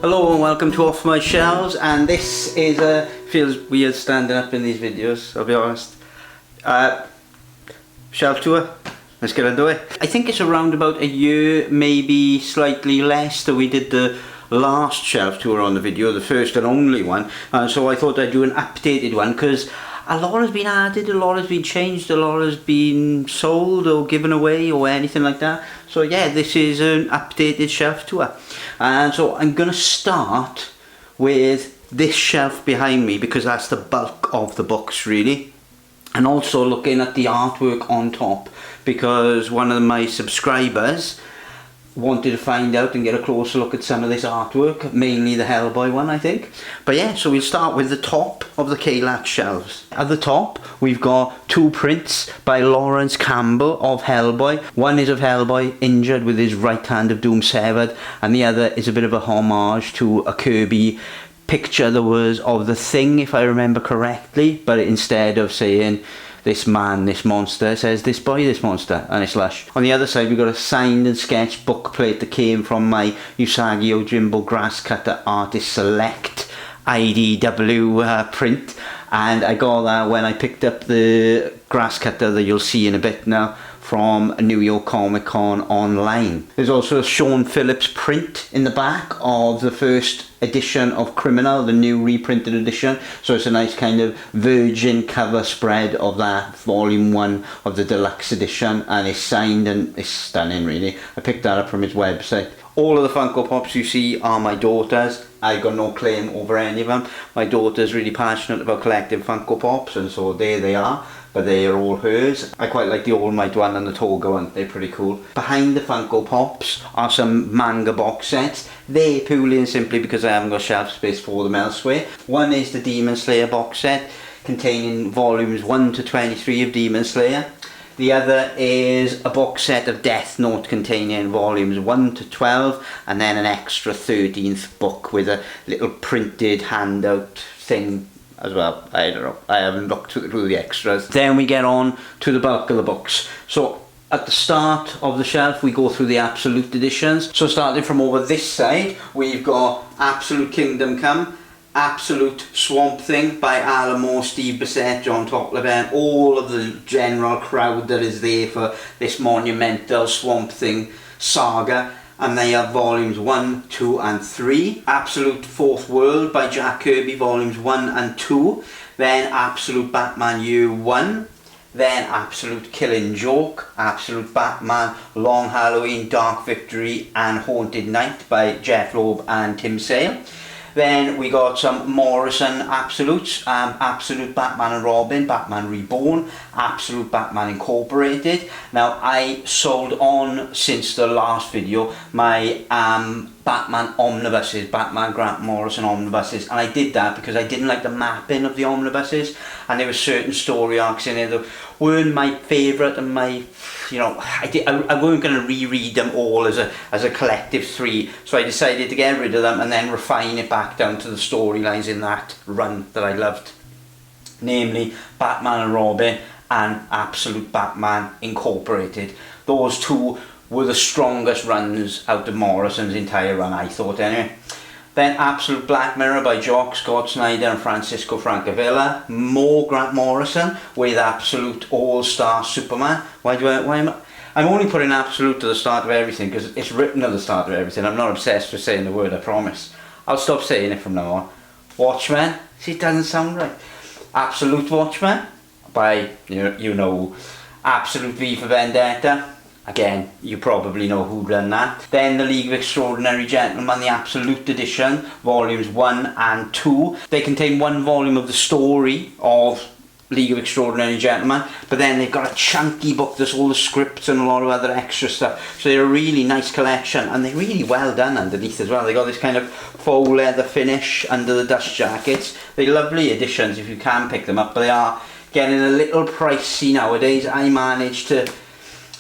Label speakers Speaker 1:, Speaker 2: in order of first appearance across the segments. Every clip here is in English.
Speaker 1: Hello and welcome to Off My Shelves, and this is feels weird standing up in these videos, I'll be honest. Shelf tour, let's get into it. I think it's around about a year, maybe slightly less, that we did the last shelf tour on the video, the first and only one, and so I thought I'd do an updated one because a lot has been added, a lot has been changed, a lot has been sold or given away or anything like that. So yeah, this is an updated shelf tour. And so I'm going to start with this shelf behind me because that's the bulk of the books really. And also looking at the artwork on top because one of my subscribers wanted to find out and get a closer look at some of this artwork, mainly the Hellboy one I think. But yeah, so we'll start with the top of the K-Lat shelves. At the top we've got two prints by Lawrence Campbell of Hellboy. One is of Hellboy injured with his right hand of doom severed, and the other is a bit of a homage to a Kirby picture that was of the Thing, if I remember correctly, but instead of saying this man, this monster, it says this boy, this monster, and it's lush. On the other side we've got a signed and sketched bookplate that came from my Usagi Yojimbo Grass Cutter Artist Select IDW print, and I got that when I picked up the grass cutter that you'll see in a bit now from New York Comic Con online. There's also a Sean Phillips print in the back of the first edition of Criminal, the new reprinted edition, so it's a nice kind of virgin cover spread of that volume 1 of the deluxe edition, and it's signed and it's stunning really. I picked that up from his website. All of the Funko Pops you see are my daughter's. I got no claim over any of them. My daughter's really passionate about collecting Funko Pops, and so there they are, but they are all hers. I quite like the All Might one and the Toga one, they're pretty cool. Behind the Funko Pops are some manga box sets. They're purely and simply because I haven't got shelf space for them elsewhere. One is the Demon Slayer box set containing volumes 1 to 23 of Demon Slayer. The other is a box set of Death Note containing volumes 1 to 12 and then an extra 13th book with a little printed handout thing as well. I don't know, I haven't looked through the extras. Then we get on to the bulk of the books. So at the start of the shelf we go through the Absolute editions. So starting from over this side we've got Absolute Kingdom Come, Absolute Swamp Thing by Alan Moore, Steve Bissett, John Topleven, all of the general crowd that is there for this monumental Swamp Thing saga, and they are volumes 1, 2 and 3. Absolute Fourth World by Jack Kirby, volumes 1 and 2. Then Absolute Batman Year 1. Then Absolute Killing Joke, Absolute Batman, Long Halloween, Dark Victory and Haunted Night by Jeff Loeb and Tim Sale. Then we got some Morrison Absolutes, Absolute Batman and Robin, Batman Reborn, Absolute Batman Incorporated. Now I sold on, since the last video, my Batman omnibuses, Batman Grant Morrison omnibuses, and I did that because I didn't like the mapping of the omnibuses, and there were certain story arcs in there that weren't my favourite, and my, you know, I weren't going to reread them all as a collective 3, so I decided to get rid of them and then refine it back down to the storylines in that run that I loved, namely Batman and Robin and Absolute Batman Incorporated. Those two were the strongest runs out of Morrison's entire run, I thought anyway. Then Absolute Black Mirror by Jock Scott Snyder and Francisco Francavilla. More Grant Morrison with Absolute All-Star Superman. I'm only putting Absolute to the start of everything because it's written at the start of everything. I'm not obsessed with saying the word, I promise. I'll stop saying it from now on. Watchmen. See, it doesn't sound right. Absolute Watchmen by, you know, Absolute V for Vendetta. Again, you probably know who done that. Then the League of Extraordinary Gentlemen, the Absolute Edition, volumes 1 and 2. They contain one volume of the story of League of Extraordinary Gentlemen, but then they've got a chunky book that's all the scripts and a lot of other extra stuff. So they're a really nice collection, and they're really well done underneath as well. They got this kind of faux leather finish under the dust jackets. They're lovely editions if you can pick them up, but they are getting a little pricey nowadays. I managed to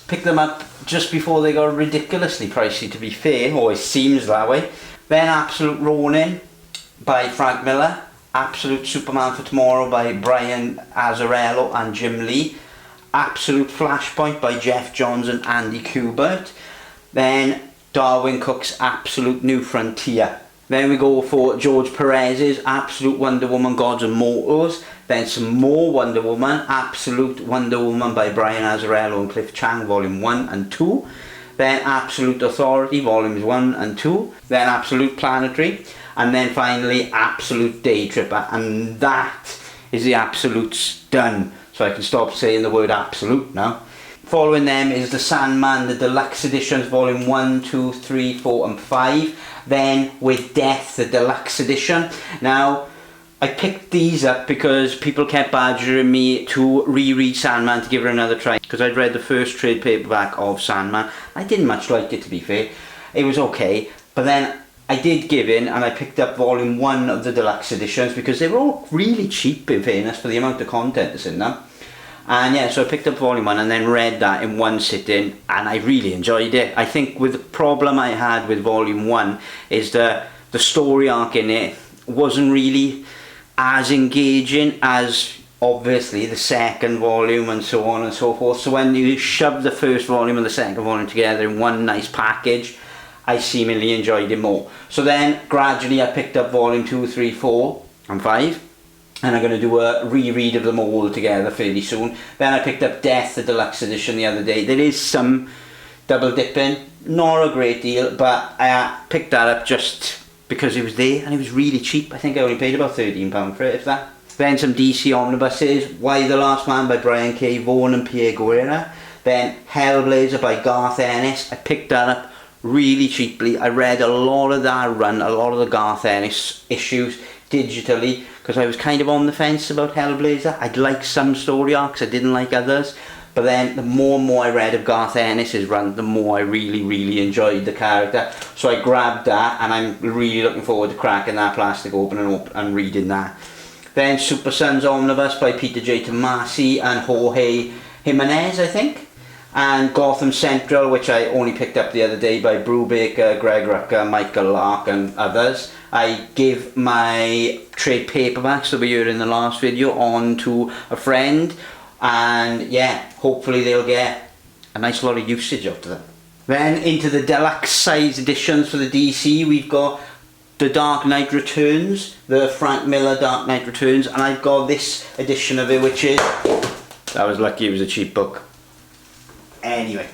Speaker 1: pick them up just before they got ridiculously pricey, to be fair, or it seems that way. Then Absolute Ronin by Frank Miller, Absolute Superman for Tomorrow by Brian Azzarello and Jim Lee, Absolute Flashpoint by Jeff Johns and Andy Kubert. Then Darwin Cook's Absolute New Frontier. Then we go for George Perez's Absolute Wonder Woman Gods and Mortals. Then some more Wonder Woman, Absolute Wonder Woman by Brian Azzarello and Cliff Chang, Volume 1 and 2. Then Absolute Authority, Volumes 1 and 2. Then Absolute Planetary. And then finally Absolute Day Tripper. And that is the Absolutes done. So I can stop saying the word absolute now. Following them is the Sandman, the Deluxe Editions, Volume 1, 2, 3, 4 and 5. Then With Death, the Deluxe Edition. Now, I picked these up because people kept badgering me to reread Sandman, to give it another try. Because I'd read the first trade paperback of Sandman. I didn't much like it, to be fair. It was okay. But then I did give in and I picked up Volume 1 of the Deluxe Editions because they were all really cheap, in fairness, for the amount of content that's in them. And yeah, so I picked up Volume 1 and then read that in one sitting, and I really enjoyed it. I think with the problem I had with Volume 1 is the story arc in it wasn't really as engaging as obviously the second volume and so on and so forth. So when you shove the first volume and the second volume together in one nice package, I seemingly enjoyed it more. So then gradually I picked up Volume 2, 3, 4 and 5. And I'm going to do a reread of them all together fairly soon. Then I picked up Death, the Deluxe Edition, the other day. There is some double dipping, not a great deal, but I picked that up just because it was there and it was really cheap. I think I only paid about £13 for it, if that. Then some DC omnibuses. Why the Last Man by Brian K. Vaughan and Pierre Guerra. Then Hellblazer by Garth Ennis. I picked that up really cheaply. I read a lot of that run, a lot of the Garth Ennis issues digitally, because I was kind of on the fence about Hellblazer. I'd like some story arcs, I didn't like others, but then the more and more I read of Garth Ennis' run, the more I really enjoyed the character. So I grabbed that and I'm really looking forward to cracking that plastic open and reading that. Then Super Sons Omnibus by Peter J. Tomasi and Jorge Jimenez, I think. And Gotham Central, which I only picked up the other day, by Brubaker, Greg Rucka, Michael Lark and others. I give my trade paperbacks that we heard in the last video on to a friend, and yeah, hopefully they'll get a nice lot of usage out of them. Then into the deluxe size editions for the DC, we've got The Dark Knight Returns, the Frank Miller Dark Knight Returns, and I've got this edition of it, which is, I was lucky it was a cheap book. Anyway,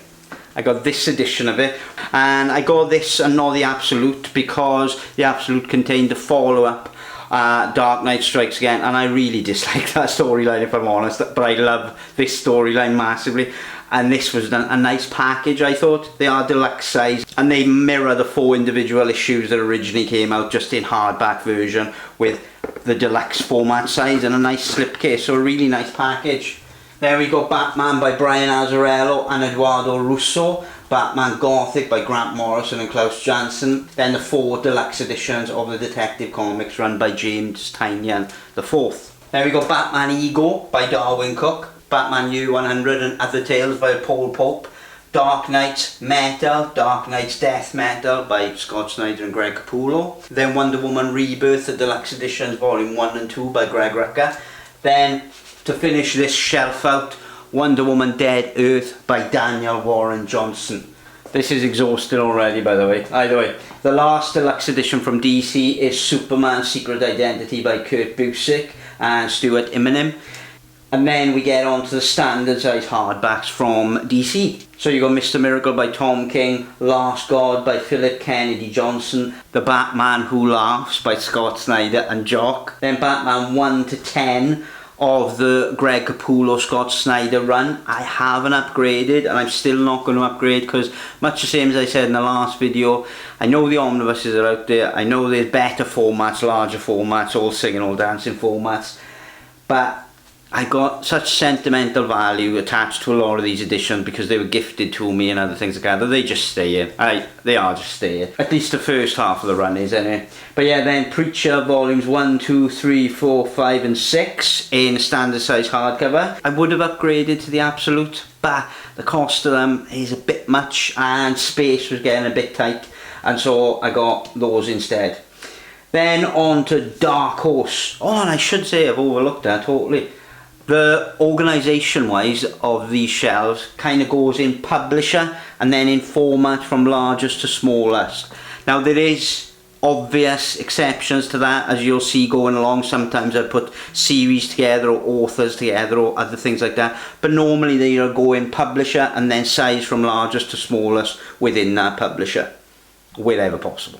Speaker 1: I got this edition of it, and I got this and not the Absolute because the Absolute contained the follow-up, Dark Knight Strikes Again, and I really dislike that storyline, if I'm honest, but I love this storyline massively, and this was a nice package. I thought. They are deluxe size and they mirror the 4 individual issues that originally came out, just in hardback version with the deluxe format size and a nice slipcase, so a really nice package. There we go, Batman by Brian Azzarello and Eduardo Russo, Batman Gothic by Grant Morrison and Klaus Janson, then the 4 deluxe editions of the Detective Comics run by James Tynion IV. There we go, Batman Ego by Darwin Cook, Batman Year 100 and Other Tales by Paul Pope, Dark Knight's Metal, Dark Knight's Death Metal by Scott Snyder and Greg Capullo, then Wonder Woman Rebirth, the deluxe editions volume 1 and 2 by Greg Rucka, then to finish this shelf out, Wonder Woman Dead Earth by Daniel Warren Johnson. This is exhausted already, by the way. Either way, the last deluxe edition from DC is Superman Secret Identity by Kurt Busiek and Stuart Immonen. And then we get on to the standard size hardbacks from DC. So you got Mr. Miracle by Tom King, Last God by Philip Kennedy Johnson, The Batman Who Laughs by Scott Snyder and Jock. Then Batman 1 to 10 of the Greg Capullo Scott Snyder run. I haven't upgraded and I'm still not going to upgrade because, much the same as I said in the last video, I know the omnibuses are out there, I know there's better formats, larger formats, all singing, all dancing formats, but I got such sentimental value attached to a lot of these editions because they were gifted to me and other things like that. They just stay here. They are just stay here. At least the first half of the run is anyway. But yeah, then Preacher volumes 1, 2, 3, 4, 5 and 6 in standard size hardcover. I would have upgraded to the Absolute, but the cost of them is a bit much and space was getting a bit tight, and so I got those instead. Then on to Dark Horse. Oh, and I should say I've overlooked that totally. The organisation wise of these shelves kind of goes in publisher and then in format from largest to smallest. Now there is obvious exceptions to that, as you'll see going along. Sometimes I put series together or authors together or other things like that, but normally they are going publisher and then size from largest to smallest within that publisher wherever possible.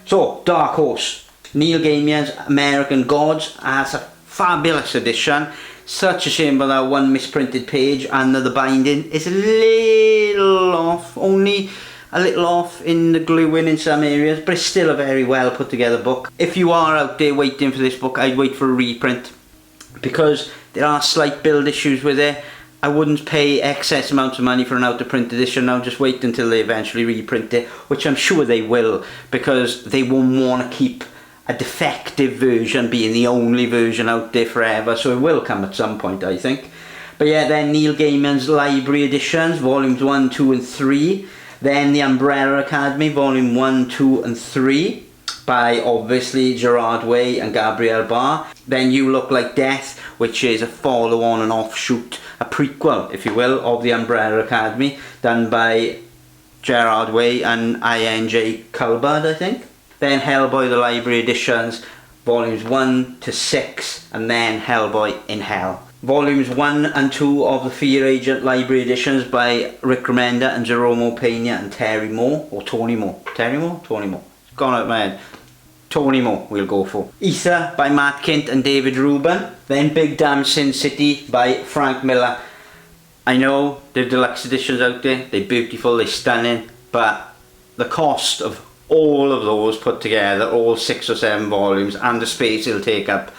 Speaker 1: So Dark Horse, Neil Gaiman's American Gods. That's a fabulous edition. Such a shame about that one misprinted page, and the binding is a little off, only a little off in the gluing in some areas, but it's still a very well put together book. If you are out there waiting for this book, I'd wait for a reprint, because there are slight build issues with it. I wouldn't pay excess amounts of money for an out of print edition now. Just wait until they eventually reprint it, which I'm sure they will, because they won't want to keep a defective version being the only version out there forever, so it will come at some point, I think. But yeah, then Neil Gaiman's library editions, volumes 1, 2 and 3. Then The Umbrella Academy, volume 1, 2 and 3, by obviously Gerard Way and Gabriel Barr. Then You Look Like Death, which is a follow-on and offshoot, a prequel, if you will, of The Umbrella Academy, done by Gerard Way and INJ Culbard, I think. Then Hellboy, the library editions, volumes 1 to 6, and then Hellboy in Hell. Volumes 1 and 2 of the Fear Agent library editions by Rick Remender and Jerome Pena and Terry Moore, or Tony Moore. Terry Moore? Tony Moore. It's gone out of my head. Tony Moore we'll go for. Ether by Matt Kint and David Rubin. Then Big Damn Sin City by Frank Miller. I know there are deluxe editions out there, they're beautiful, they're stunning, but the cost of all of those put together, all 6 or 7 volumes, and the space it'll take up,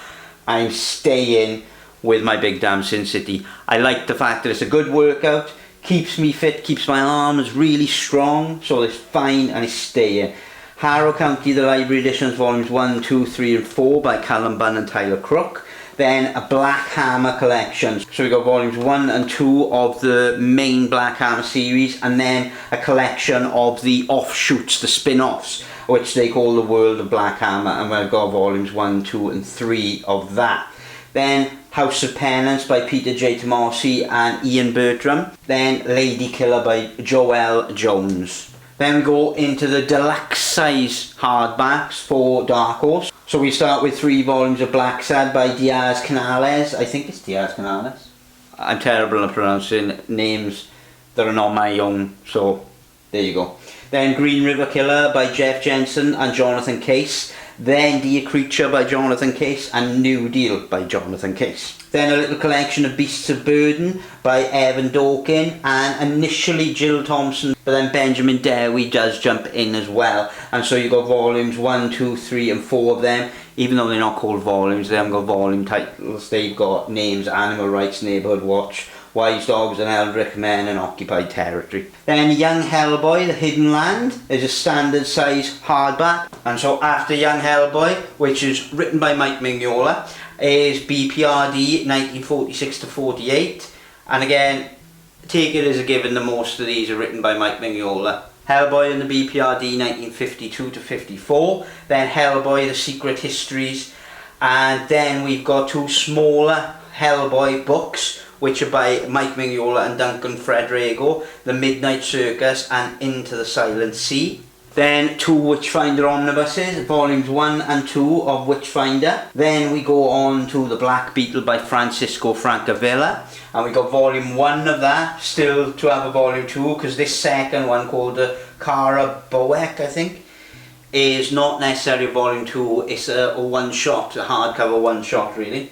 Speaker 1: I'm staying with my Big Damn Sin City. I like the fact that it's a good workout, keeps me fit, keeps my arms really strong, so it's fine and it's staying. Harrow County, the library editions, volumes 1, 2, 3 and 4 by Callum Bunn and Tyler Crook. Then a Black Hammer collection. So we got volumes 1 and 2 of the main Black Hammer series, and then a collection of the offshoots, the spin-offs, which they call the World of Black Hammer, and we've got volumes 1, 2 and 3 of that. Then House of Penance by Peter J. Tomasi and Ian Bertram. Then Lady Killer by Joelle Jones. Then we go into the deluxe size hardbacks for Dark Horse. So we start with 3 volumes of Black Sad by Diaz Canales. I think it's Diaz Canales. I'm terrible at pronouncing names that are not my own, so there you go. Then Green River Killer by Jeff Jensen and Jonathan Case. Then Dear Creature by Jonathan Case and New Deal by Jonathan Case. Then a little collection of Beasts of Burden by Evan Dawkin and initially Jill Thompson, but then Benjamin Dewey does jump in as well. And so you got volumes 1, 2, 3 and 4 of them. Even though they're not called volumes, they haven't got volume titles, they've got names: Animal Rights, Neighbourhood Watch, Wise Dogs and Eldritch Men and Occupied Territory. Then Young Hellboy, The Hidden Land, is a standard size hardback. And so after Young Hellboy, which is written by Mike Mignola, is BPRD 1946 to 48. And again, take it as a given that most of these are written by Mike Mignola. Hellboy and the BPRD 1952 to 54. Then Hellboy, The Secret Histories. And then we've got 2 smaller Hellboy books, which are by Mike Mignola and Duncan Fredrego, The Midnight Circus and Into the Silent Sea. Then 2 Witchfinder omnibuses, volumes 1 and 2 of Witchfinder. Then we go on to The Black Beetle by Francisco Francavilla, and we got volume 1 of that, still to have a volume 2, because this second one called the Cara Boek, I think, is not necessarily a volume 2, it's a one-shot, a hardcover one-shot really.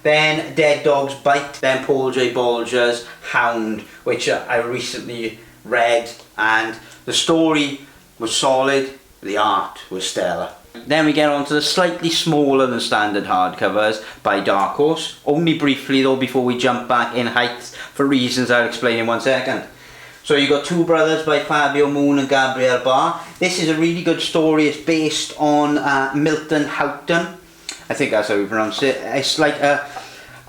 Speaker 1: Then Dead Dog's Bite, then Paul J. Bolger's Hound, which I recently read, and the story was solid, the art was stellar. Then we get on to the slightly smaller than standard hardcovers by Dark Horse, only briefly though before we jump back in height for reasons I'll explain in 1 second. So you got Two Brothers by Fabio Moon and Gabriel Barr. This is a really good story. It's based on Milton Houghton, I think that's how you pronounce it. It's like a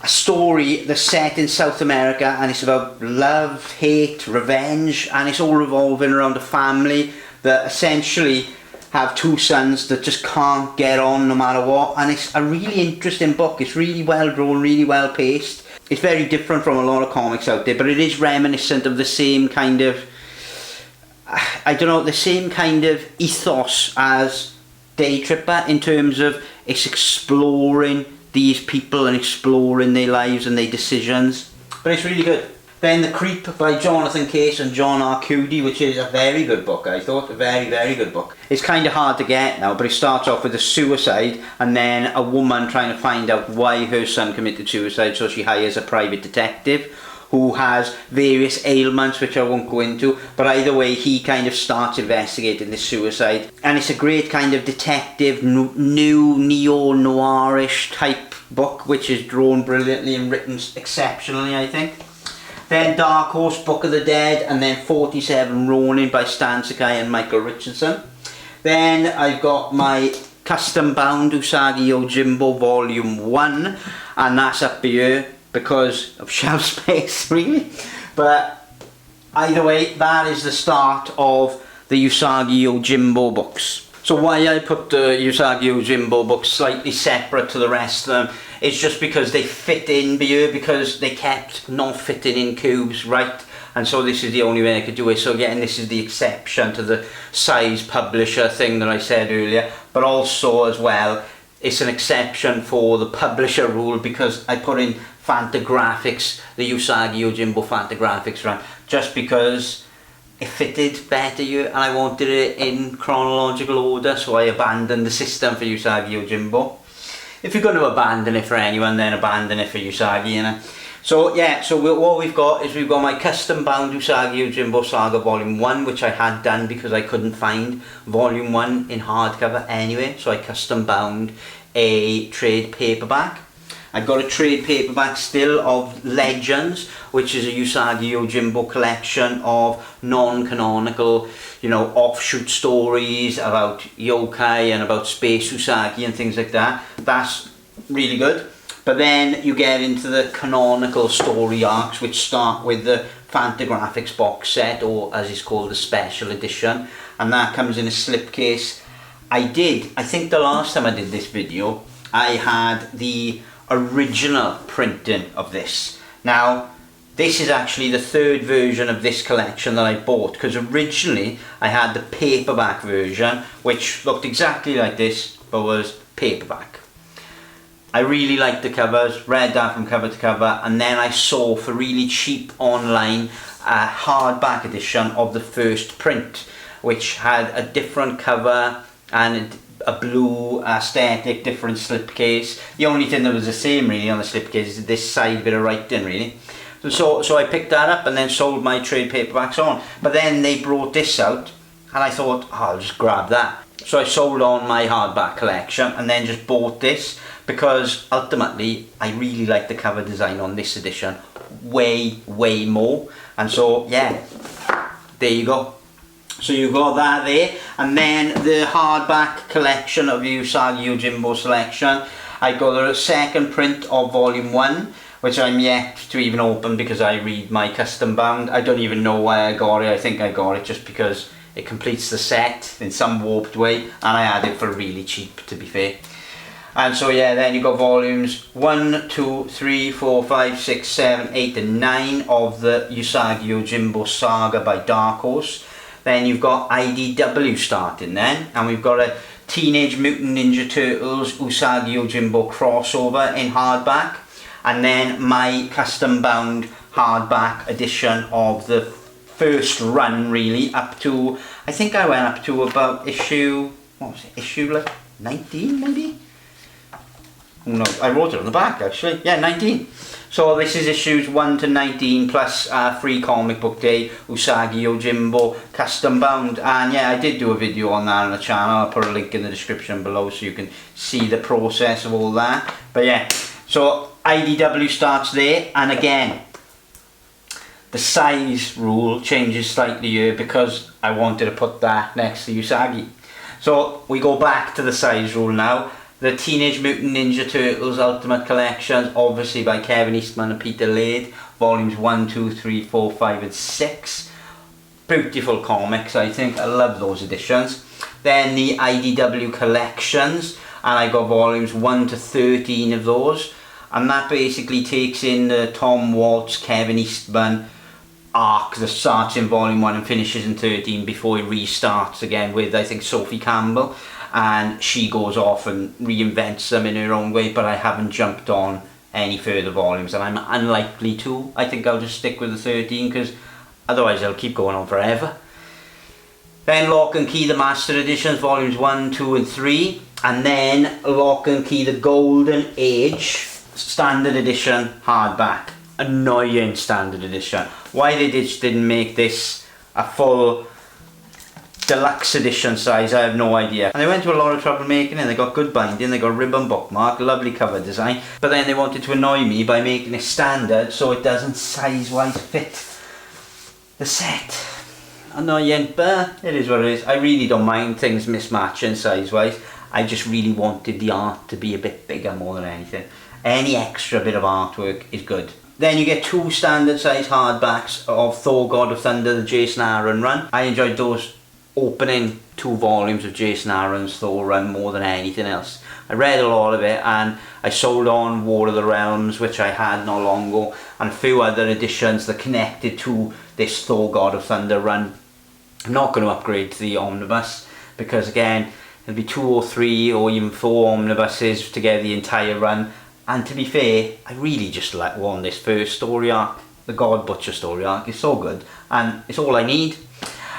Speaker 1: story that's set in South America, and it's about love, hate, revenge, and it's all revolving around a family that essentially have 2 sons that just can't get on no matter what. And it's a really interesting book. It's really well drawn, really well paced. It's very different from a lot of comics out there, but it is reminiscent of the same kind of, I don't know, the same kind of ethos as day tripper in terms of it's exploring these people and exploring their lives and their decisions. But it's really good. Then The Creep by Jonathan Case and John Arcudi, which is a very good book, I thought. A very, very good book. It's kind of hard to get now, but it starts off with a suicide and then a woman trying to find out why her son committed suicide, so she hires a private detective who has various ailments which I won't go into, but either way he kind of starts investigating this suicide. And it's a great kind of detective, new neo-noirish type book, which is drawn brilliantly and written exceptionally, I think. Then Dark Horse, Book of the Dead, and then 47 Ronin by Stan Sakai and Michael Richardson. Then I've got my custom bound Usagi Yojimbo Volume 1, and that's up here because of shelf space, really. But either way, that is the start of the Usagi Yojimbo books. So why I put the Usagi Yojimbo books slightly separate to the rest of them is just because they fit in here, because they kept not fitting in cubes right, and so this is the only way I could do it. So again, this is the exception to the size publisher thing that I said earlier, but also as well it's an exception for the publisher rule because I put in Fantagraphics, the Usagi Yojimbo Fantagraphics run, just because it fitted better here and I wanted it in chronological order, so I abandoned the system for Usagi Yojimbo. If you're going to abandon it for anyone, then abandon it for Usagi, you know. So yeah, so what we've got is we've got my custom bound Usagi Yojimbo Saga Volume 1, which I had done because I couldn't find Volume 1 in hardcover anyway, so I custom bound a trade paperback. I've got a trade paperback still of Legends, which is a Usagi Yojimbo collection of non-canonical, you know, offshoot stories about yokai and about space Usagi and things like that. That's really good. But then you get into the canonical story arcs, which start with the Fantagraphics box set, or as it's called, the special edition, and that comes in a slipcase. I think the last time I did this video, I had the original printing of this. Now this is actually the third version of this collection that I bought, because originally I had the paperback version which looked exactly like this but was paperback. I really liked the covers, read that from cover to cover, and then I saw for really cheap online a hardback edition of the first print which had a different cover and a blue aesthetic, different slipcase. The only thing that was the same really on the slipcase is this side bit of writing really. So I picked that up and then sold my trade paperbacks on. But then they brought this out and I thought, oh, I'll just grab that. So I sold on my hardback collection and then just bought this because ultimately I really like the cover design on this edition way more. And so yeah, there you go. So you've got that there, and then the hardback collection of Usagi Yojimbo selection. I got a second print of Volume 1, which I'm yet to even open because I read my custom bound. I don't even know why I got it. I think I got it just because it completes the set in some warped way, and I had it for really cheap, to be fair. And so yeah, then you got volumes 1, 2, 3, 4, 5, 6, 7, 8 and 9 of the Usagi Yojimbo Saga by Dark Horse. Then you've got IDW starting then, and we've got a Teenage Mutant Ninja Turtles Usagi Yojimbo crossover in hardback, and then my custom bound hardback edition of the first run really, up to, I think I went up to about issue, what was it, issue like 19 maybe? No, I wrote it on the back actually, yeah, 19. So this is issues 1 to 19 plus free comic book day, Usagi Yojimbo custom bound, and yeah, I did do a video on that on the channel. I'll put a link in the description below so you can see the process of all that. But yeah, so IDW starts there, and again, the size rule changes slightly here because I wanted to put that next to Usagi. So we go back to the size rule now. The Teenage Mutant Ninja Turtles Ultimate Collections, obviously by Kevin Eastman and Peter Laird, volumes 1, 2, 3, 4, 5 and 6. Beautiful comics, I think. I love those editions. Then the IDW collections, and I got volumes 1 to 13 of those. And that basically takes in the Tom Waltz, Kevin Eastman arc that starts in volume 1 and finishes in 13 before he restarts again with, I think, Sophie Campbell. and she goes off and reinvents them in her own way, but I haven't jumped on any further volumes, and I'm unlikely to. I think I'll just stick with the 13 because otherwise they'll keep going on forever. Then Lock and Key the Master Editions, volumes 1, 2 and 3, and then Lock and Key the Golden Age standard edition hardback. Annoying standard edition. Why they didn't make this a full deluxe edition size, I have no idea. And they went to a lot of trouble making it. They got good binding, they got ribbon bookmark, lovely cover design, but then they wanted to annoy me by making it standard so it doesn't size wise fit the set. Annoying, but it is what it is. I really don't mind things mismatching size wise. I just really wanted the art to be a bit bigger more than anything. Any extra bit of artwork is good. Then you get 2 standard size hardbacks of Thor God of Thunder, the Jason Aaron run. I enjoyed those opening 2 volumes of Jason Aaron's Thor run more than anything else. I read a lot of it, and I sold on War of the Realms, which I had not long ago, and a few other editions that connected to this Thor God of Thunder run. I'm not going to upgrade to the omnibus because again there'll be 2 or 3 or even 4 omnibuses to get the entire run, and to be fair I really just want this first story arc. The God Butcher story arc is so good and it's all I need.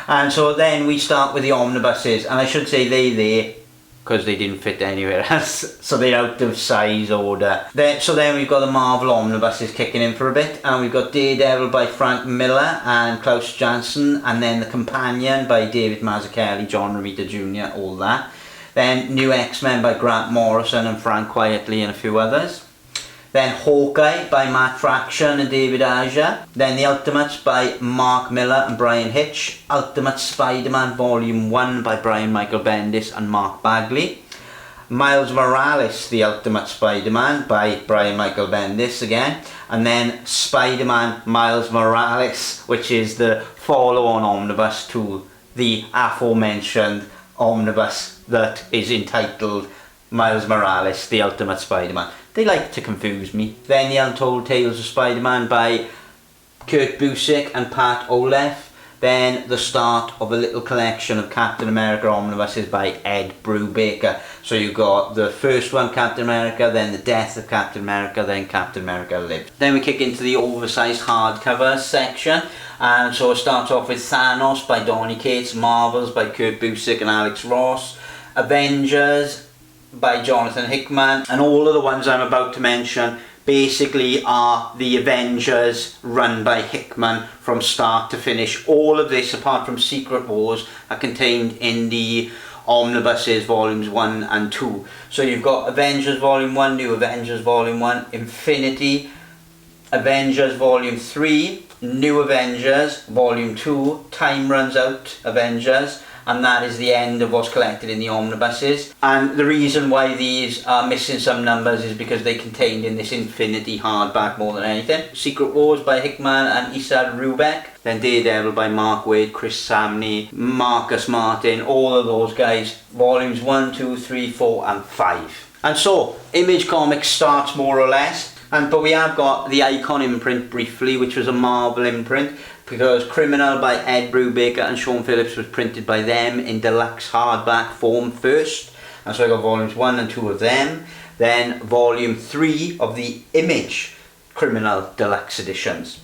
Speaker 1: And so then we start with the omnibuses, and I should say they because they didn't fit anywhere else, so they're out of size order. So then we've got the Marvel omnibuses kicking in for a bit, and we've got Daredevil by Frank Miller and Klaus Janson, and then The Companion by David Mazzucchelli, John Romita Jr., all that. Then New X-Men by Grant Morrison and Frank Quietly and a few others. Then Hawkeye by Matt Fraction and David Aja. Then The Ultimates by Mark Miller and Brian Hitch. Ultimate Spider-Man Volume 1 by Brian Michael Bendis and Mark Bagley. Miles Morales, The Ultimate Spider-Man by Brian Michael Bendis again. And then Spider-Man Miles Morales, which is the follow-on omnibus to the aforementioned omnibus that is entitled Miles Morales, The Ultimate Spider-Man. They like to confuse me. Then The Untold Tales of Spider-Man by Kurt Busiek and Pat Olef. Then the start of a little collection of Captain America omnibuses by Ed Brubaker. So you got the first one, Captain America, then the death of Captain America, then Captain America Lived. Then we kick into the oversized hardcover section. And so it starts off with Thanos by Donny Cates, Marvels by Kurt Busiek and Alex Ross, Avengers by Jonathan Hickman, and all of the ones I'm about to mention basically are the Avengers run by Hickman from start to finish. All of this, apart from Secret Wars, are contained in the omnibuses volumes 1 and 2. So you've got Avengers volume 1, New Avengers volume 1, Infinity, Avengers volume 3, New Avengers volume 2, Time Runs Out Avengers, and that is the end of what's collected in the omnibuses. And the reason why these are missing some numbers is because they contained in this Infinity hardback more than anything. Secret Wars by Hickman and Isad Rubeck. Then Daredevil by Mark Waid, Chris Samney, Marcus Martin, all of those guys. Volumes 1, 2, 3, 4 and 5. And so, Image Comics starts more or less. But we have got the Icon imprint briefly, which was a Marvel imprint, because Criminal by Ed Brubaker and Sean Phillips was printed by them in deluxe hardback form first. And so I got volumes 1 and 2 of them. Then volume 3 of the Image Criminal deluxe editions.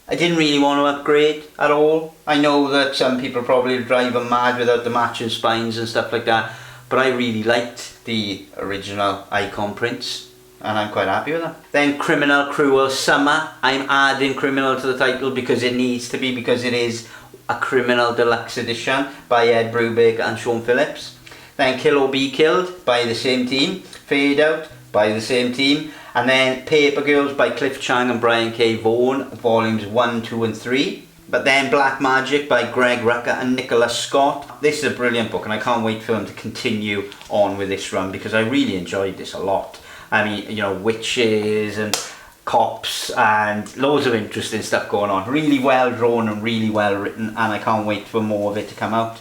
Speaker 1: I didn't really want to upgrade at all. I know that some people probably drive them mad without the matching spines and stuff like that, but I really liked the original Icon prints, and I'm quite happy with them. Then Criminal Cruel Summer. I'm adding Criminal to the title because it needs to be, because it is a Criminal Deluxe Edition by Ed Brubaker and Sean Phillips. Then Kill or Be Killed by the same team. Fade Out by the same team. And then Paper Girls by Cliff Chang and Brian K. Vaughan, volumes 1, 2 and 3. But then Black Magic by Greg Rucka and Nicholas Scott. This is a brilliant book, and I can't wait for them to continue on with this run because I really enjoyed this a lot. I mean, you know, witches and cops and loads of interesting stuff going on. Really well drawn and really well written, and I can't wait for more of it to come out.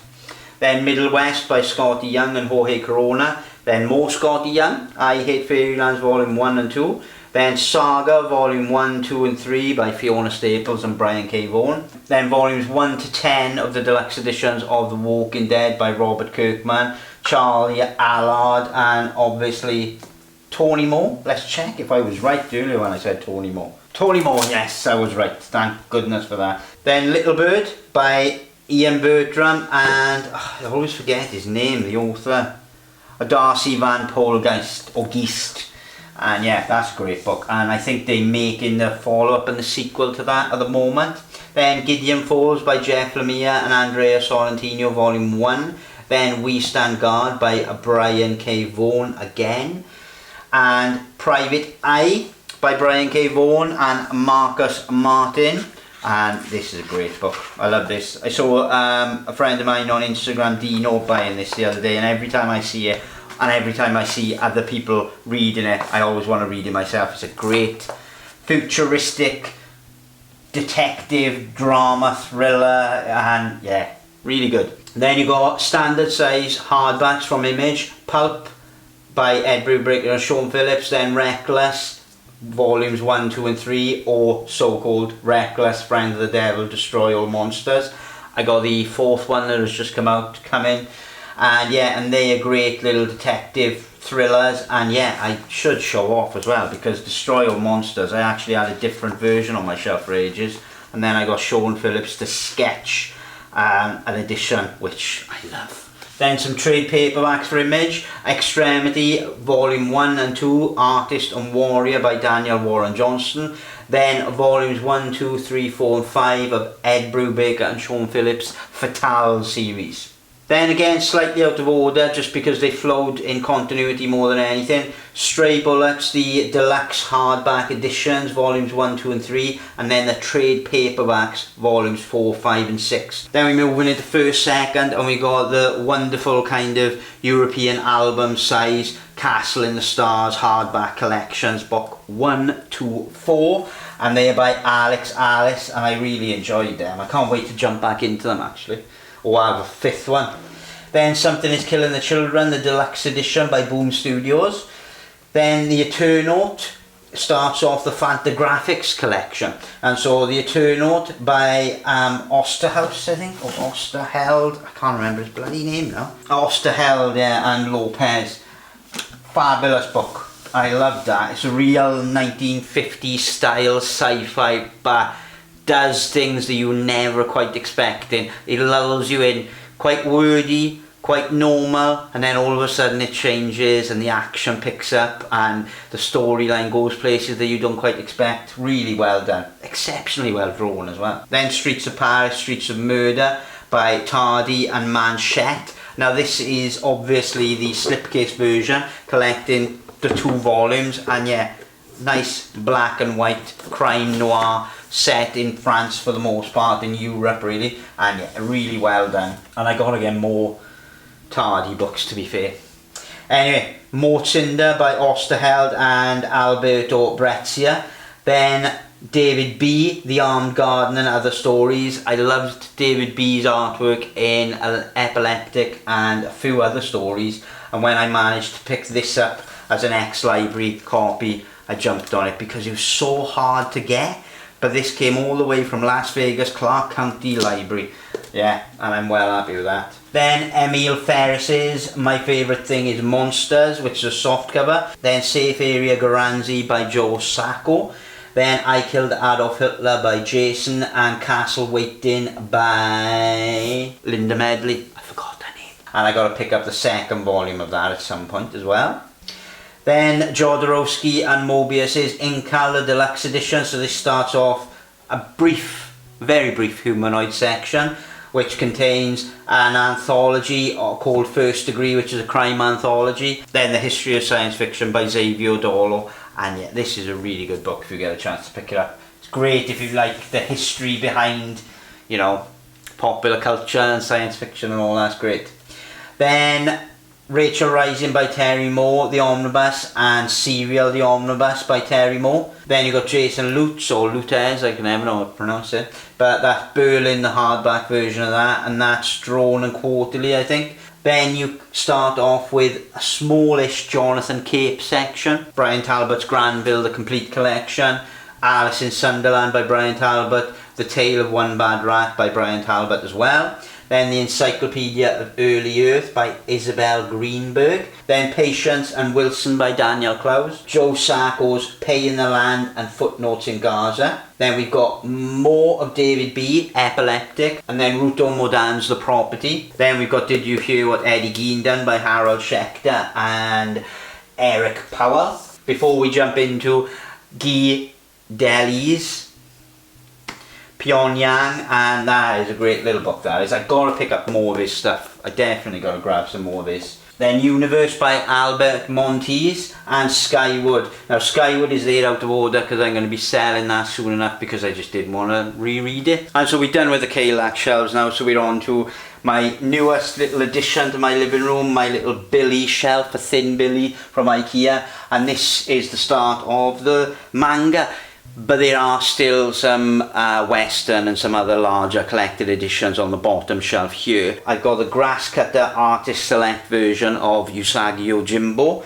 Speaker 1: Then Middle West by Scotty Young and Jorge Corona. Then more Scotty Young, I Hate Fairylands volume 1 and 2. Then Saga volume 1, 2 and 3 by Fiona Staples and Brian K. Vaughan. Then volumes 1 to 10 of the deluxe editions of The Walking Dead by Robert Kirkman, Charlie Allard, and obviously Tony Moore. Let's check if I was right earlier when I said Tony Moore. Tony Moore, yes, I was right. Thank goodness for that. Then Little Bird by Ian Bertram, and I always forget his name, the author. Darcy Van Polgeist, or Geist. And yeah, that's a great book. And I think they're making the follow-up and the sequel to that at the moment. Then Gideon Falls by Jeff Lemire and Andrea Sorrentino, Volume 1. Then We Stand Guard by Brian K. Vaughan again. And Private Eye by Brian K. Vaughan and Marcus Martin. And this is a great book. I love this. I saw a friend of mine on Instagram, Dino, buying this the other day, and every time I see it, and every time I see other people reading it, I always want to read it myself. It's a great futuristic detective drama thriller, and yeah, really good. Then you got standard size hardbacks from Image, Pulp by Ed Brubaker and Sean Phillips, then Reckless, Volumes 1, 2 and 3, or so-called Reckless, Friend of the Devil, Destroy All Monsters. I got the fourth one that has just come in, and yeah, and they are great little detective thrillers, and yeah, I should show off as well, because Destroy All Monsters, I actually had a different version on my shelf for ages, and then I got Sean Phillips to sketch an edition, which I love. Then some trade paperbacks for Image, Extremity, Volume 1 and 2, Artist and Warrior by Daniel Warren Johnson. Then Volumes 1, 2, 3, 4 and 5 of Ed Brubaker and Sean Phillips' Fatale series. Then again, slightly out of order, just because they flowed in continuity more than anything. Stray Bullets, the deluxe hardback editions, volumes 1, 2 and 3, and then the trade paperbacks, volumes 4, 5 and 6. Then we move into first, second, and we got the wonderful kind of European album size Castle in the Stars hardback collections, book 1, 2, 4, and they are by Alex Alice, and I really enjoyed them. I can't wait to jump back into them actually. Or I have a fifth one. Then Something is Killing the Children, the deluxe edition by Boom Studios. Then the Eternaut starts off the Fantagraphics collection. And so the Eternaut by Osterhaus, I think, or Osterheld, I can't remember his bloody name now. Osterheld, yeah, and Lopez. Fabulous book. I love that. It's a real 1950s style sci-fi, but does things that you never quite expecting. It lulls you in, quite wordy, quite normal, and then all of a sudden it changes and the action picks up and the storyline goes places that you don't quite expect. Really well done. Exceptionally well drawn as well. Then Streets of Paris, Streets of Murder by Tardy and Manchette. Now this is obviously the slipcase version, collecting the 2 volumes, and yeah, nice black and white crime noir set in France for the most part, in Europe really, and yeah, really well done. And I gotta get more Tardy books, to be fair. Anyway, Mortcinder by Osterheld and Alberto Brezia. Then David B, The Armed Garden and Other Stories. I loved David B's artwork in Epileptic and a few other stories, and when I managed to pick this up as an ex-library copy, I jumped on it because it was so hard to get. But this came all the way from Las Vegas, Clark County Library. Yeah, and I'm well happy with that. Then Emil Ferris's My Favourite Thing is Monsters, which is a soft cover. Then Safe Area Garanzi by Joe Sacco. Then I Killed Adolf Hitler by Jason, and Castle Waiting by Linda Medley. I forgot her name. And I got to pick up the second volume of that at some point as well. Then Jodorowsky and Mobius's Incal, the deluxe edition. So this starts off a brief, very brief humanoid section, which contains an anthology called First Degree, which is a crime anthology. Then The History of Science Fiction by Xavier Dorlo. And yeah, this is a really good book if you get a chance to pick it up. It's great if you like the history behind, you know, popular culture and science fiction and all that's great. Then Rachel Rising by Terry Moore, the Omnibus, and Serial, the Omnibus by Terry Moore. Then you got Jason Lutz, or Lutez, I can never know how to pronounce it. But that's Berlin, the hardback version of that, and that's drawn and quarterly, I think. Then you start off with a smallish Jonathan Cape section. Brian Talbot's Granville, the complete collection. Alice in Sunderland by Brian Talbot. The Tale of One Bad Rat by Brian Talbot as well. Then The Encyclopedia of Early Earth by Isabel Greenberg. Then Patience and Wilson by Daniel Clowes. Joe Sacco's Pay in the Land and Footnotes in Gaza. Then we've got more of David B, Epileptic. And then Ruto Modan's The Property. Then we've got Did You Hear What Eddie Gein Done by Harold Schechter and Eric Powell. Before we jump into Guy Deli's Pyongyang, and that is a great little book, that is. I've got to pick up more of his stuff. I definitely got to grab some more of this. Then Universe by Albert Montes and Skyward. Now Skyward is there out of order because I'm going to be selling that soon enough because I just didn't want to reread it. And so we're done with the K-Lac shelves now, so we're on to my newest little addition to my living room, my little Billy shelf, a thin Billy from Ikea. And this is the start of the manga. But there are still some Western and some other larger collected editions on the bottom shelf here. I've got the Grasscutter Artist Select version of Usagi Yojimbo.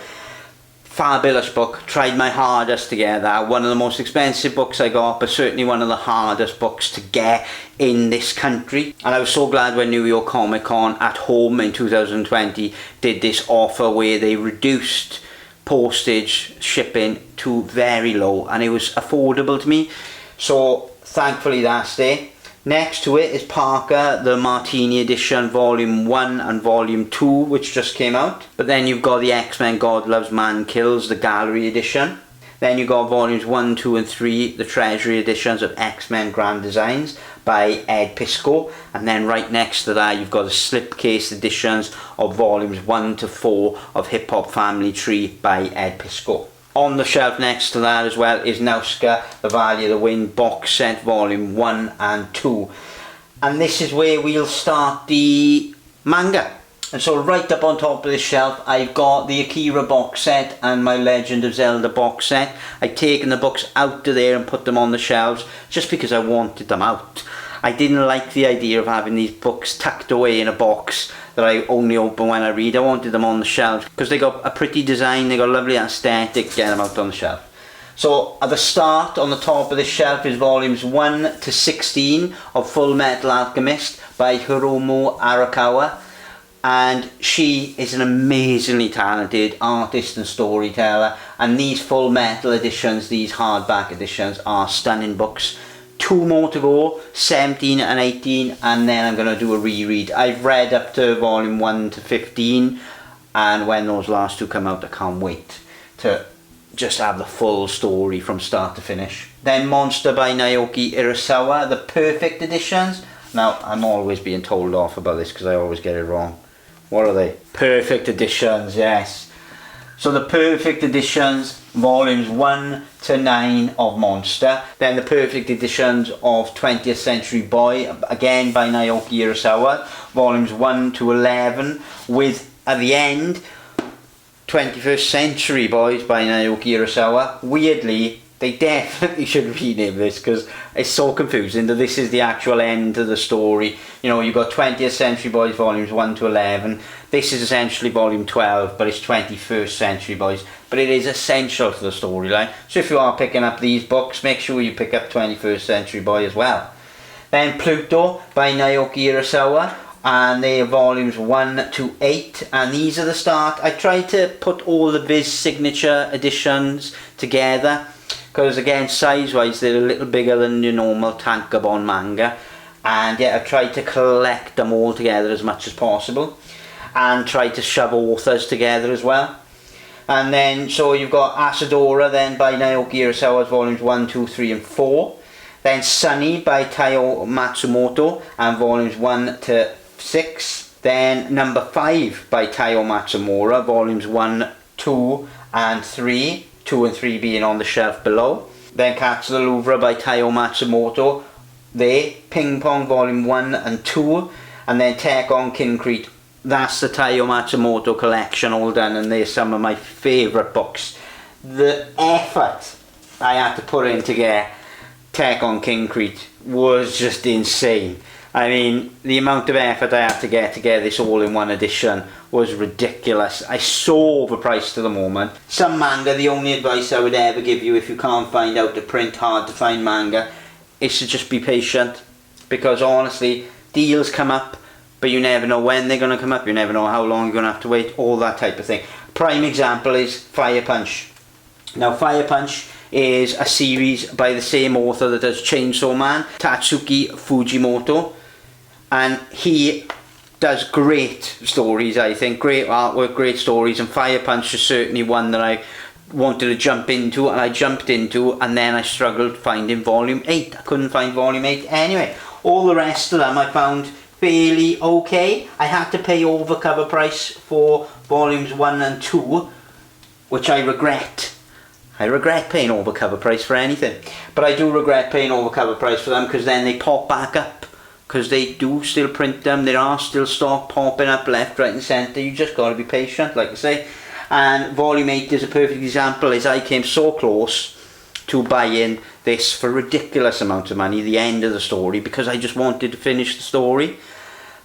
Speaker 1: Fabulous book, tried my hardest to get that. One of the most expensive books I got, but certainly one of the hardest books to get in this country. And I was so glad when New York Comic Con at home in 2020 did this offer where they reduced postage shipping to very low, and it was affordable to me, so thankfully that's there. Next to it is Parker, the Martini edition, volume 1 and volume 2, which just came out. But then you've got the X-Men God Loves Man Kills, the gallery edition. Then you've got volumes 1, 2 and 3, the Treasury editions of X-Men Grand Designs by Ed Pisco. And then right next to that you've got the slipcase editions of volumes 1 to 4 of Hip Hop Family Tree by Ed Pisco. On the shelf next to that as well is Nausicaa, the Valley of the Wind box set, volume 1 and 2. And this is where we'll start the manga. And so right up on top of this shelf I've got the Akira box set and my Legend of Zelda box set. I've taken the books out of there and put them on the shelves just because I wanted them out. I didn't like the idea of having these books tucked away in a box that I only open when I read. I wanted them on the shelves because they got a pretty design, they got a lovely aesthetic, get them out on the shelf. So at the start on the top of this shelf is volumes 1 to 16 of Fullmetal Alchemist by Hiromu Arakawa. And she is an amazingly talented artist and storyteller, and these Full Metal editions, these hardback editions, are stunning books. 2 more to go, 17 and 18, and then I'm going to do a reread. I've read up to volume 1 to 15, and when those last 2 come out I can't wait to just have the full story from start to finish. Then Monster by Naoki Urasawa, the perfect editions. Now I'm always being told off about this because I always get it wrong. What are they? Perfect editions, yes. So the perfect editions, volumes 1 to 9 of Monster. Then the perfect editions of 20th Century Boy, again by Naoki Urasawa, volumes 1 to 11, with at the end 21st Century Boys by Naoki Urasawa. Weirdly, they definitely should rename this because it's so confusing that this is the actual end of the story. You know, you've got 20th Century Boys volumes 1 to 11. This is essentially volume 12, but it's 21st Century Boys. But it is essential to the storyline. So if you are picking up these books, make sure you pick up 21st Century Boy as well. Then Pluto by Naoki Urasawa, and they are volumes 1 to 8, and these are the start. I tried to put all the Viz signature editions together because again, size wise they're a little bigger than your normal tankobon manga, and yeah, I've tried to collect them all together as much as possible and tried to shove authors together as well. And then so you've got Asadora then by Naoki Urasawa's volumes 1, 2, 3 and 4. Then Sunny by Taiyo Matsumoto and volumes 1 to 6. Then Number 5 by Taiyo Matsumura, volumes 1, 2 and 3. 2 and 3 being on the shelf below. Then Cats of the Louvre by Taiyo Matsumoto. There, Ping Pong volume 1 and 2. And then Tech on Kincrete. That's the Taiyo Matsumoto collection all done, and they're some of my favourite books. The effort I had to put in to get Tech on Kincrete was just insane. I mean, the amount of effort I had to get this all in one edition was ridiculous. It's so overpriced at the moment. Some manga, the only advice I would ever give you if you can't find out to print hard to find manga, is to just be patient, because honestly, deals come up, but you never know when they're going to come up, you never know how long you're going to have to wait, all that type of thing. Prime example is Fire Punch. Now Fire Punch is a series by the same author that does Chainsaw Man, Tatsuki Fujimoto, and he does great stories, I think, great artwork, great stories, and Fire Punch is certainly one that I wanted to jump into, and I jumped into, and then I struggled finding volume 8. I couldn't find volume 8 anyway. All the rest of them I found fairly okay. I had to pay over cover price for volumes 1 and 2, which I regret. I regret paying over cover price for anything, but I do regret paying over cover price for them, because then they pop back up, because they do still print them. There are still stock popping up left, right and centre. You just got to be patient, like I say. And volume 8 is a perfect example, as I came so close to buying this for a ridiculous amount of money, the end of the story, because I just wanted to finish the story.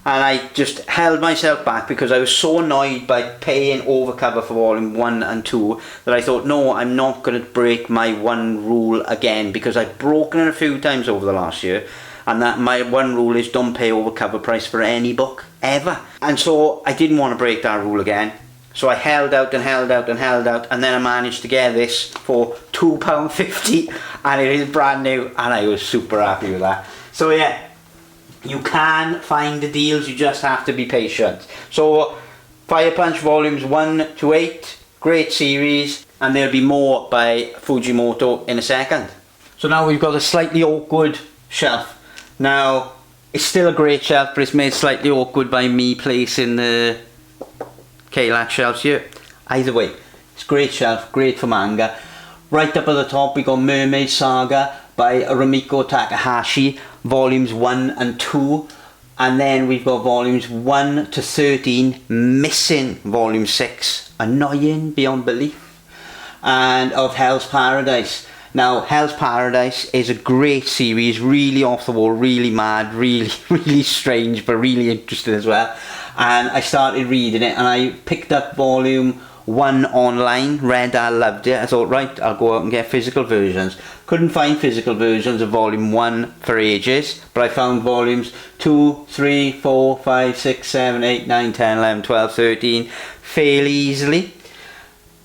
Speaker 1: And I just held myself back because I was so annoyed by paying over cover for volume 1 and 2 that I thought, no, I'm not going to break my one rule again, because I've broken it a few times over the last year, and that my one rule is don't pay over cover price for any book, ever. And so I didn't want to break that rule again. So I held out and held out and held out, and then I managed to get this for £2.50, and it is brand new, and I was super happy with that. So yeah, you can find the deals, you just have to be patient. So Fire Punch volumes 1 to 8, great series, and there'll be more by Fujimoto in a second. So now we've got a slightly awkward shelf. Now, it's still a great shelf, but it's made slightly awkward by me placing the K-Lac shelves here. Either way, it's a great shelf, great for manga. Right up at the top we got Mermaid Saga by Rumiko Takahashi, volumes 1 and 2, and then we've got volumes 1 to 13 missing volume 6, annoying beyond belief, and of Hell's Paradise. Now Hell's Paradise is a great series, really off the wall, really mad, really strange, but really interesting as well. And I started reading it, and I picked up volume 1 online, read that, loved it. I thought, right, I'll go out and get physical versions. Couldn't find physical versions of volume 1 for ages, but I found volumes 2, 3, 4, 5, 6, 7, 8, 9, 10, 11, 12, 13 fairly easily.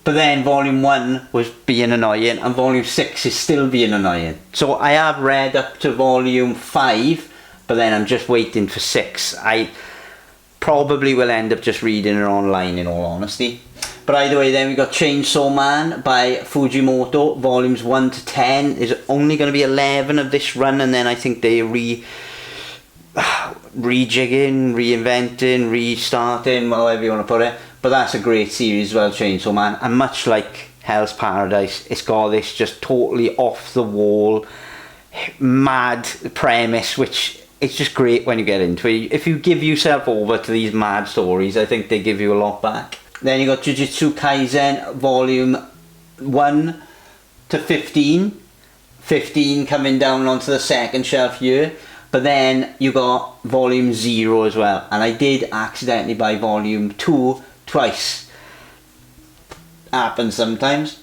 Speaker 1: But then volume 1 was being annoying, and volume 6 is still being annoying. So I have read up to volume 5, but then I'm just waiting for 6. I probably will end up just reading it online, in all honesty. But either way, then we got Chainsaw Man by Fujimoto, volumes 1 to 10. There's only going to be 11 of this run, and then I think they rejigging, reinventing, restarting, however you want to put it. But that's a great series as well, Chainsaw Man. And much like Hell's Paradise, it's got this just totally off the wall, mad premise, which it's just great when you get into it. If you give yourself over to these mad stories, I think they give you a lot back. Then you got Jujutsu Kaisen volume 1 to 15. 15 coming down onto the second shelf here. But then you got volume 0 as well. And I did accidentally buy volume 2 twice. Happens sometimes.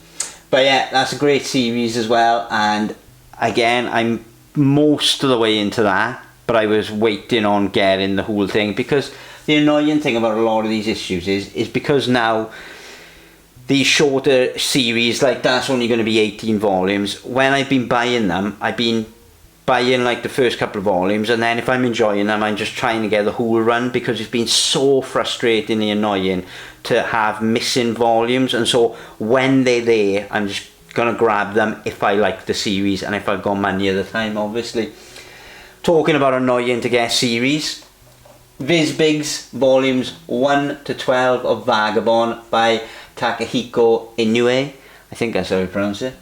Speaker 1: But yeah, that's a great series as well. And again, I'm most of the way into that, but I was waiting on getting the whole thing, because the annoying thing about a lot of these issues is because now these shorter series, like that's only going to be 18 volumes. When I've been buying them, I've been buying like the first couple of volumes, and then if I'm enjoying them, I'm just trying to get the whole run, because it's been so frustratingly annoying to have missing volumes. And so when they're there, I'm just going to grab them if I like the series and if I've got money at the time, obviously. Talking about annoying to get series, Viz Bigs volumes 1 to 12 of Vagabond by Takahiko Inoue. I think that's how you pronounce it.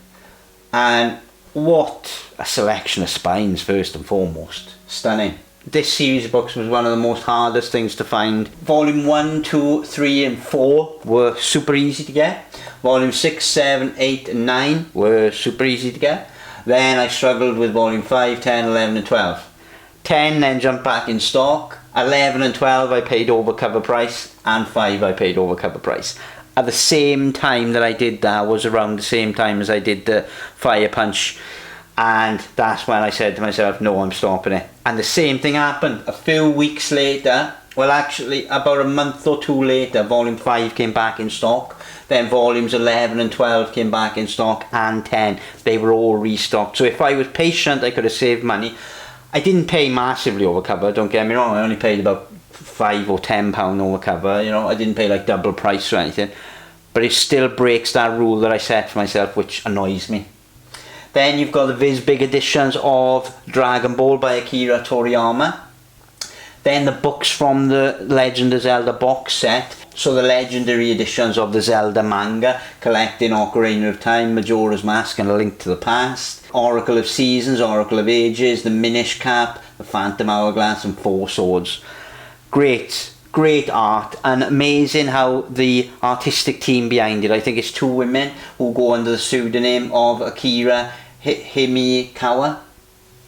Speaker 1: And what a selection of spines, first and foremost. Stunning. This series of books was one of the most hardest things to find. Volume 1, 2, 3 and 4 were super easy to get. Volume 6, 7, 8 and 9 were super easy to get. Then I struggled with volume 5, 10, 11 and 12. 10 then jumped back in stock. 11 and 12 I paid over cover price, and 5 I paid over cover price. At the same time that I did that was around the same time as I did the Fire Punch And that's when I said to myself, no, I'm stopping it. And the same thing happened a few weeks later. Well, actually, about a month or two later, volume 5 came back in stock. Then volumes 11 and 12 came back in stock, and 10. They were all restocked. So if I was patient, I could have saved money. I didn't pay massively over cover, don't get me wrong. I only paid about £5 or £10 over cover. You know, I didn't pay like double price or anything. But it still breaks that rule that I set for myself, which annoys me. Then you've got the Viz Big editions of Dragon Ball by Akira Toriyama. Then the books from the Legend of Zelda box set. So the legendary editions of the Zelda manga, collecting Ocarina of Time, Majora's Mask and A Link to the Past. Oracle of Seasons, Oracle of Ages, the Minish Cap, the Phantom Hourglass and Four Swords. Great art, and amazing how the artistic team behind it, I think it's 2 women who go under the pseudonym of Akira Himikawa.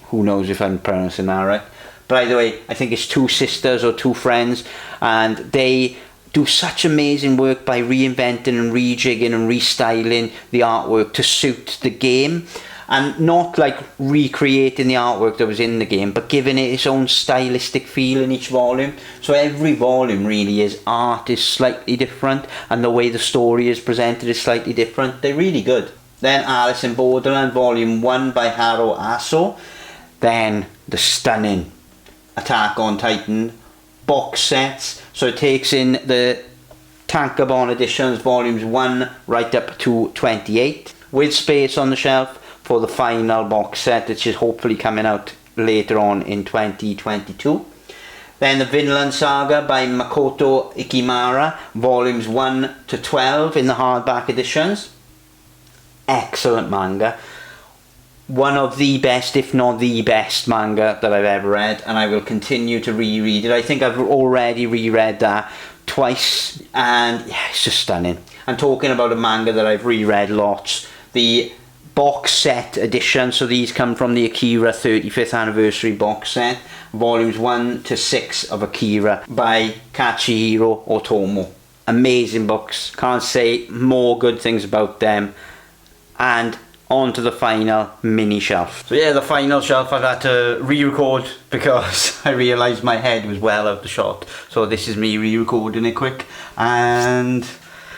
Speaker 1: Who knows if I'm pronouncing that right. By the way, I think it's 2 sisters or 2 friends, and they do such amazing work by reinventing and rejigging and restyling the artwork to suit the game. And not like recreating the artwork that was in the game, but giving it its own stylistic feel in each volume. So every volume really is art is slightly different, and the way the story is presented is slightly different. They're really good. Then Alice in Borderland Volume 1 by Haro Aso. Then the stunning Attack on Titan box sets. So it takes in the Tankobon editions volumes 1 right up to 28, with space on the shelf for the final box set, which is hopefully coming out later on in 2022. Then the Vinland Saga by Makoto Ikimara, volumes 1 to 12 in the hardback editions. Excellent manga. One of the best, if not the best manga that I've ever read, and I will continue to reread it. I think I've already reread that twice, and yeah, it's just stunning. I'm talking about a manga that I've reread lots. The box set edition, so these come from the Akira 35th anniversary box set, volumes 1 to 6 of Akira by Kachihiro Otomo. Amazing books, can't say more good things about them. And on to the final mini shelf. So yeah, the final shelf I've had to re-record because I realised my head was well out the shot. So this is me re-recording it quick, and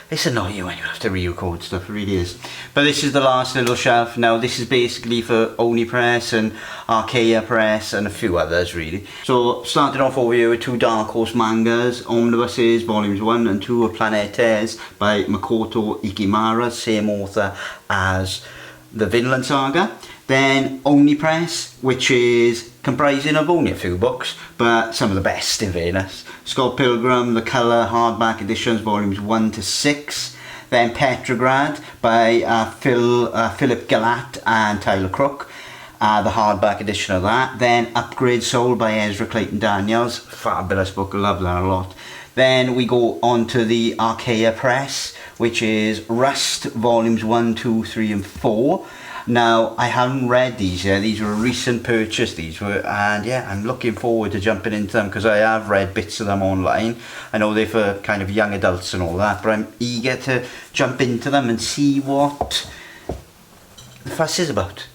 Speaker 1: it's annoying when you have to re-record stuff, it really is. But this is the last little shelf. Now this is basically for Oni Press and Archaea Press and a few others really. So starting off over here with 2 Dark Horse mangas, Omnibuses volumes 1 and 2 of Planetes by Makoto Ikimara, same author as the Vinland Saga. Then Oni Press, which is comprising of only a few books, but some of the best in fairness. Scott Pilgrim, the colour hardback editions, volumes 1 to 6. Then Petrograd by Philip Galat and Tyler Crook, the hardback edition of that. Then Upgrade Soul by Ezra Clayton Daniels, fabulous book, I love that a lot. Then we go on to the Archaea Press, which is Rust, volumes 1, 2, 3 and 4. Now, I haven't read these yet. These were a recent purchase, these were, and yeah, I'm looking forward to jumping into them because I have read bits of them online. I know they're for kind of young adults and all that, but I'm eager to jump into them and see what the fuss is about.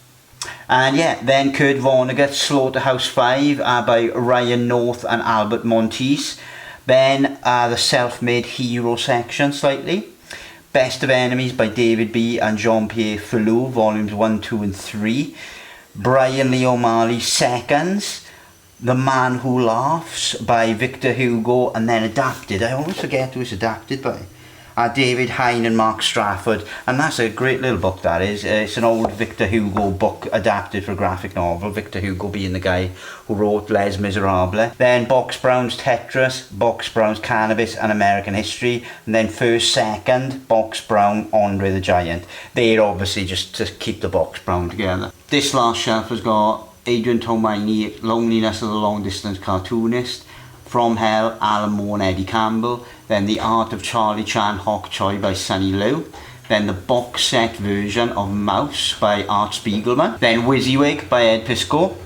Speaker 1: And yeah, then Kurt Vonnegut's Slaughterhouse 5 by Ryan North and Albert Montes. Then the Self-Made Hero section slightly. Best of Enemies by David B. and Jean-Pierre Fellou, volumes 1, 2 and 3. Brian Lee O'Malley Seconds. The Man Who Laughs by Victor Hugo, and then adapted. I always forget who it's adapted by. David Hine and Mark Strafford, and that's a great little book that is. It's an old Victor Hugo book adapted for a graphic novel, Victor Hugo being the guy who wrote Les Miserables. Then Box Brown's Tetris, Box Brown's Cannabis and American History, and then First Second, Box Brown, Andre the Giant. They're obviously just to keep the Box Brown together. This last shelf has got Adrian Tomini, Loneliness of the Long Distance Cartoonist, From Hell, Alan Moore and Eddie Campbell. Then The Art of Charlie Chan Hock Choi by Sunny Liu. Then the box set version of Mouse by Art Spiegelman. Then WYSIWYG by Ed Pisco.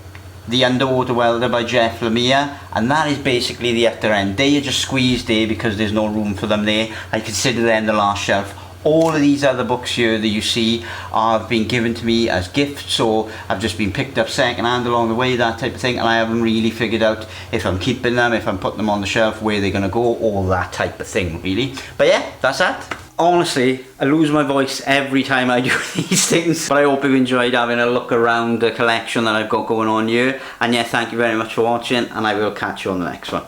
Speaker 1: The Underwater Welder by Jeff Lemire. And that is basically the utter end. They are just squeezed there because there's no room for them there. I consider them the last shelf All of these other books here that you see have been given to me as gifts, or I've just been picked up second hand along the way, that type of thing, and I haven't really figured out if I'm keeping them, if I'm putting them on the shelf, where they're going to go, all that type of thing really. But yeah, that's that. Honestly, I lose my voice every time I do these things, but I hope you've enjoyed having a look around the collection that I've got going on here. And yeah, thank you very much for watching, and I will catch you on the next one.